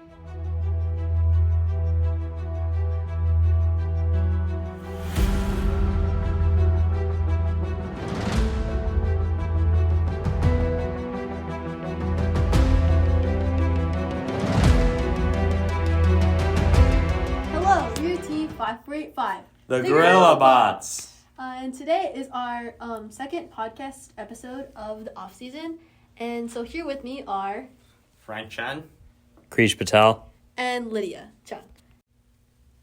Hello, we're Team 5485. The GorillaBots. And today is our second podcast episode of the Offseason. And so here with me are Frank Chan. Krish Patel. and Lydia Chung.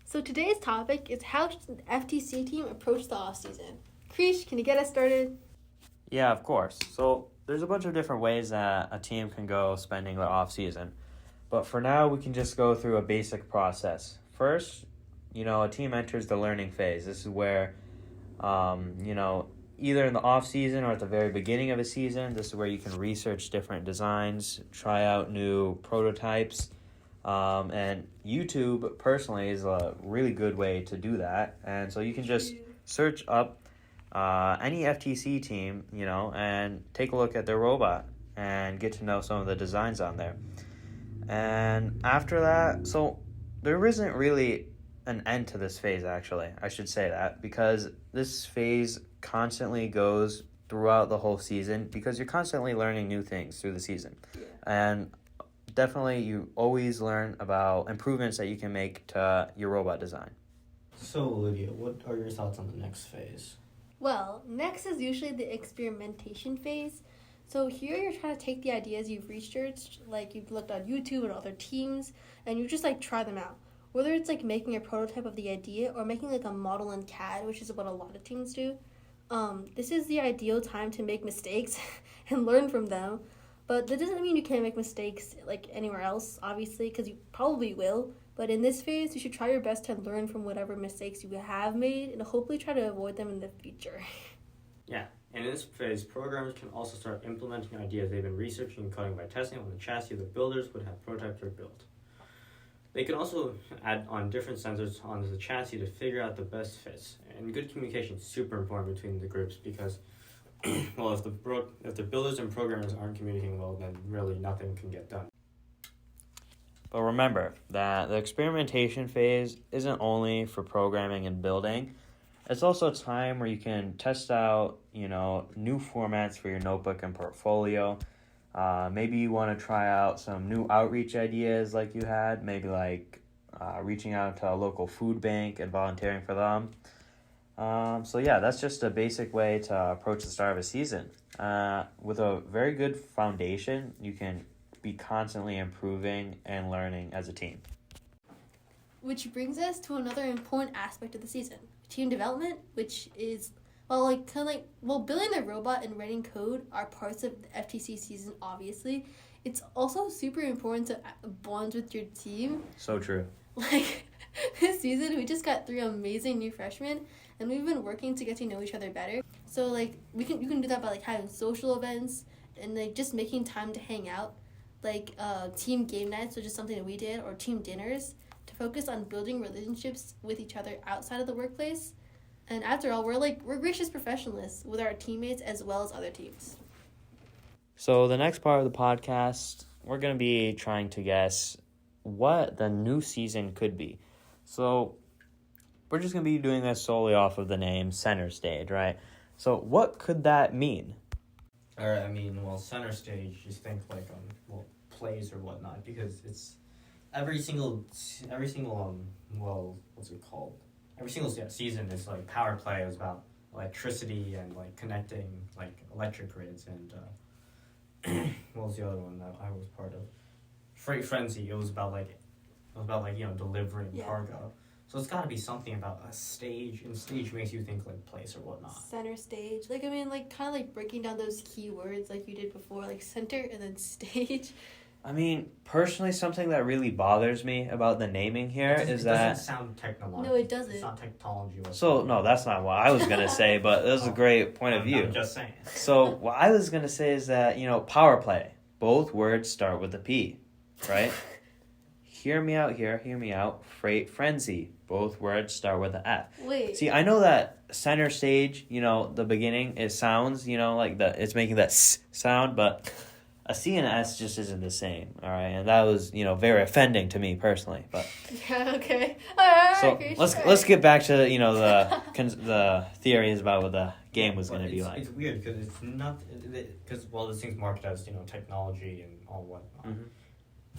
So today's topic is how should the FTC team approach the offseason. Krish, can you get us started? Yeah, of course. So there's a bunch of different ways that a team can go spending their off season. But for now, we can just go through a basic process. First, a team enters the learning phase. This is where, either in the off season or at the very beginning of a season, this is where you can research different designs, try out new prototypes. And YouTube, personally, is a really good way to do that. And so you can just search up any FTC team, and take a look at their robot and get to know some of the designs on there. And after that, so there isn't really an end to this phase, actually. I should say that, because this phase constantly goes throughout the whole season because you're constantly learning new things through the season. Yeah. And definitely you always learn about improvements that you can make to your robot design. So, Lydia, what are your thoughts on the next phase? Well, next is usually the experimentation phase. So here you're trying to take the ideas you've researched, like you've looked on YouTube and other teams, and you just try them out. Whether it's making a prototype of the idea or making a model in CAD, which is what a lot of teams do. This is the ideal time to make mistakes and learn from them. But that doesn't mean you can't make mistakes anywhere else, obviously, because you probably will. But in this phase, you should try your best to learn from whatever mistakes you have made and hopefully try to avoid them in the future. Yeah, and in this phase, programmers can also start implementing ideas they've been researching and coding by testing on the chassis the builders would have prototyped or built. They can also add on different sensors onto the chassis to figure out the best fits. And good communication is super important between the groups because, well, if the builders and programmers aren't communicating well, then really nothing can get done. But remember that the experimentation phase isn't only for programming and building. It's also a time where you can test out, new formats for your notebook and portfolio. Maybe you want to try out some new outreach ideas like you had, maybe reaching out to a local food bank and volunteering for them. That's just a basic way to approach the start of a season. With a very good foundation, you can be constantly improving and learning as a team. Which brings us to another important aspect of the season, team development, which is building the robot and writing code are parts of the FTC season, obviously. It's also super important to bond with your team. So true. This season, we just got 3 amazing new freshmen, and we've been working to get to know each other better. So, you can do that by, having social events and, just making time to hang out. Team game nights, which is something that we did, or team dinners, to focus on building relationships with each other outside of the workplace. And after all, we're gracious professionals with our teammates as well as other teams. So the next part of the podcast, we're going to be trying to guess what the new season could be. So we're just going to be doing this solely off of the name Center Stage, right? So what could that mean? All right, center stage, just think plays or whatnot, because it's every single what's it called? Every single season is power play. It was about electricity and connecting electric grids and what was the other one that I was part of? Freight Frenzy. It was about delivering cargo. So it's got to be something about a stage, and stage makes you think place or whatnot. Center stage, breaking down those keywords like you did before, center and then stage. Personally, something that really bothers me about the naming here is that... It doesn't sound technological. No, it doesn't. It's not technology. So, no, that's not what I was going to say, but that was a great point of view. I'm just saying. So, what I was going to say is that, power play. Both words start with a P, right? Hear me out here, hear me out. Freight Frenzy. Both words start with an F. Wait. See, I know that center stage, the beginning, it sounds, it's making that S sound, but... a C and an S just isn't the same, all right? And that was, very offending to me personally. But Yeah, okay. Alright, so okay, let's get back to, the theories about what the game was going to be like. It's weird because it's not because this thing's marketed as technology and all whatnot. Mm-hmm.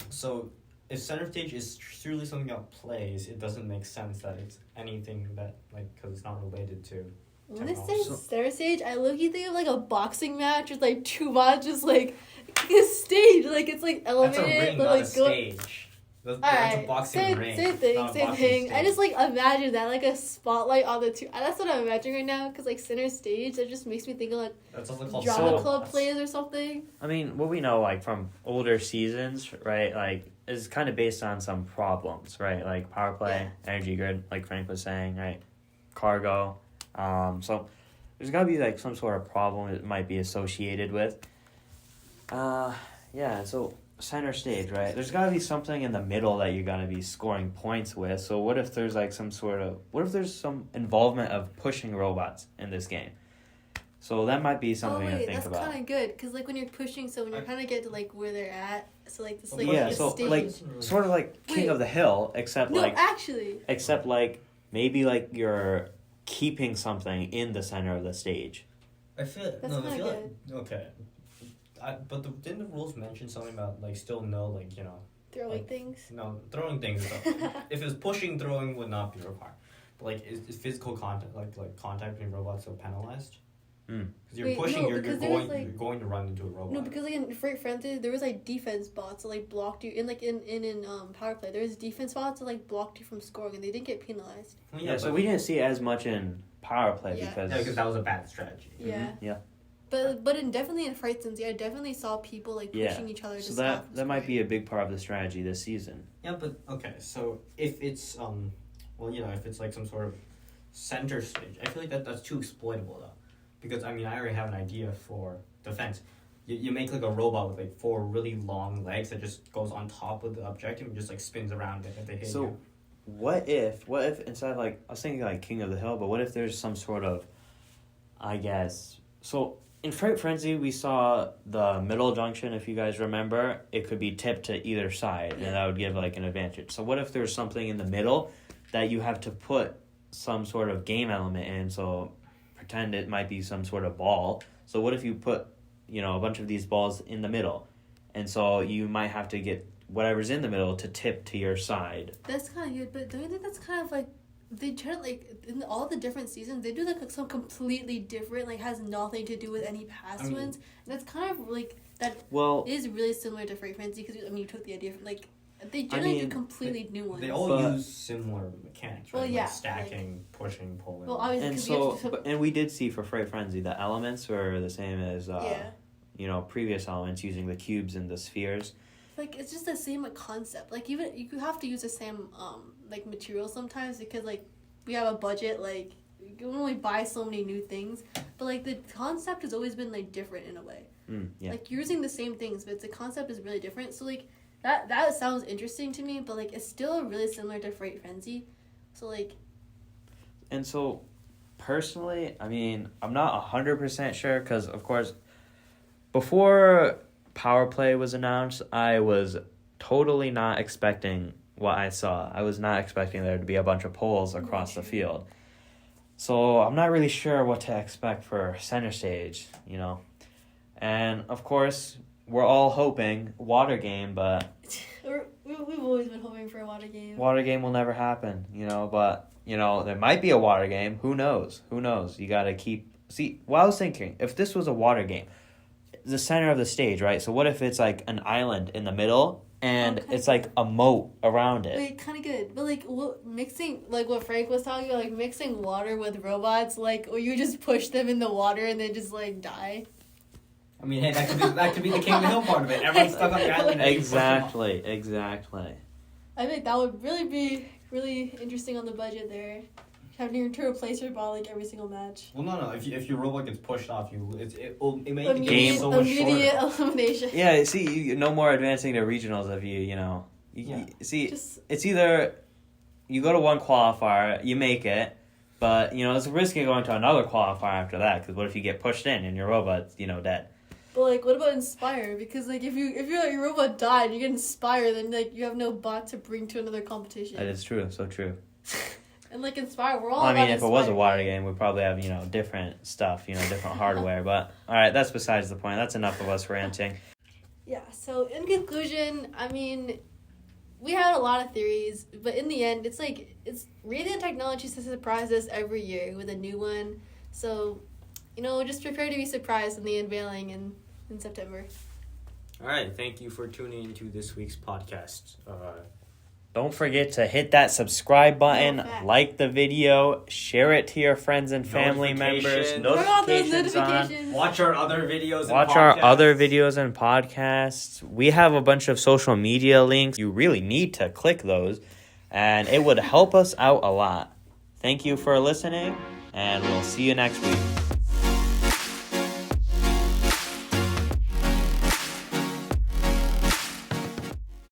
So if center stage is truly something that plays, it doesn't make sense that it's anything that because it's not related to. When they say technology. center stage, I look-y think of like a boxing match with like two bots just like a stage, like it's like elevated, That's a ring, but not like a stage. That's a Alright, boxing same, ring. same thing, not a same boxing thing. I stage. just like imagine that, like a spotlight on the two. That's what I'm imagining right now, because like center stage, that just makes me think of like That's also called drama So- club plays or something. I mean, what we know, like, from older seasons, right, like, is kind of based on some problems, right? Like, power play, energy grid, like Frank was saying, right? Cargo. So, there's got to be, like, some sort of problem it might be associated with. Yeah, so, center stage, right? There's got to be something in the middle that you're going to be scoring points with. So, what if there's, like, what if there's some involvement of pushing robots in this game? So that might be something to think that's about. kind of good, because like when you're pushing someone, you're trying to get to like where they're at. So like this like Yeah, this so stage. like sort of like King Wait. of the Hill, except No, like actually. maybe like you're keeping something in the center of the stage. I feel That's no. I kinda feel like okay. Didn't the rules mention something about still no Throwing like- things. no throwing things? If it's pushing, throwing would not be required. But is physical contact like contact between robots so penalized? Because you're Wait, pushing, no, you're because going there was, you're going to run into a robot. No, because like in Freight Frenzy, there was like defense bots that like blocked you. In power play, there was defense bots that like blocked you from scoring, and they didn't get penalized. Yeah, so we didn't see as much in power play Yeah. because that was a bad strategy. Yeah. Yeah. But definitely in Freight Frenzy, I definitely saw people like pushing each other. To So stop that might be a big part of the strategy this season. Yeah, but okay. So if it's if it's like some sort of center stage, I feel like that's too exploitable though, because I already have an idea for defense. You make like a robot with like 4 really long legs that just goes on top of the objective and just like spins around it if they hit So you. what if instead of like I was thinking like King of the Hill, but what if there's some sort of so in Freight Frenzy we saw the middle junction, if you guys remember, it could be tipped to either side and that would give like an advantage. So what if there's something in the middle that you have to put some sort of game element in, so pretend it might be some sort of ball. So what if you put, a bunch of these balls in the middle, and so you might have to get whatever's in the middle to tip to your side. That's kind of good, but don't you think that's kind of like they try to like in all the different seasons they do like some completely different like has nothing to do with any past ones, and that's kind of like that is really similar to Freight Frenzy because you took the idea from like they generally do completely new ones. They all use similar mechanics, right? Well, yeah, like stacking, pushing, pulling. Well, obviously, and we did see for Freight Frenzy the elements were the same as previous elements using the cubes and the spheres. Like it's just the same concept. Like even you have to use the same like material sometimes because like we have a budget. Like you can only buy so many new things, but like the concept has always been like different in a way. Like you're using the same things, but the concept is really different. So like that sounds interesting to me, but like it's still really similar to Freight Frenzy. So like. And so, personally, I'm not 100% sure because of course, before Power Play was announced, I was totally not expecting what I saw. I was not expecting there to be a bunch of poles across the field. So I'm not really sure what to expect for center stage, And of course, we're all hoping water game, but We've always been hoping for a water game. Water game will never happen, but there might be a water game. Who knows? You gotta see what I was thinking, if this was a water game, the center of the stage, right? So what if it's like an island in the middle and it's like a moat around it? Wait, kind of good. But like mixing, like what Frank was talking about, like mixing water with robots, like or you just push them in the water and they just like die. Hey, that could be the King of the Hill part of it. Everyone's stuck on the island. Exactly. I think that would really be really interesting on the budget there. Having to replace your ball like every single match. Well, no. If your robot gets pushed off, it makes the Immediate, game so much immediate shorter. elimination. Yeah, see, no more advancing to regionals if it's either you go to one qualifier, you make it, but, it's a risk of going to another qualifier after that, because what if you get pushed in and your robot's, dead? But like, what about inspire? Because like, if your robot died, and you get inspire, then like you have no bot to bring to another competition. That is true. So true. And like inspire, we're all. Well, I mean, about if it was a inspire. water game, we'd probably have different stuff, different hardware. But all right, that's besides the point. That's enough of us ranting. Yeah. So in conclusion, I mean, we had a lot of theories, but in the end, it's Radiant Technology to surprise us every year with a new one. So, just prepare to be surprised in the unveiling in September. All right, thank you for tuning into this week's podcast. Don't forget to hit that subscribe button, No, facts. like the video, share it to your friends and family members. Notifications. Turn on those Notifications on. notifications. Watch our other videos. and Watch our podcasts. other videos and podcasts. We have a bunch of social media links. You really need to click those, and it would help us out a lot. Thank you for listening, and we'll see you next week.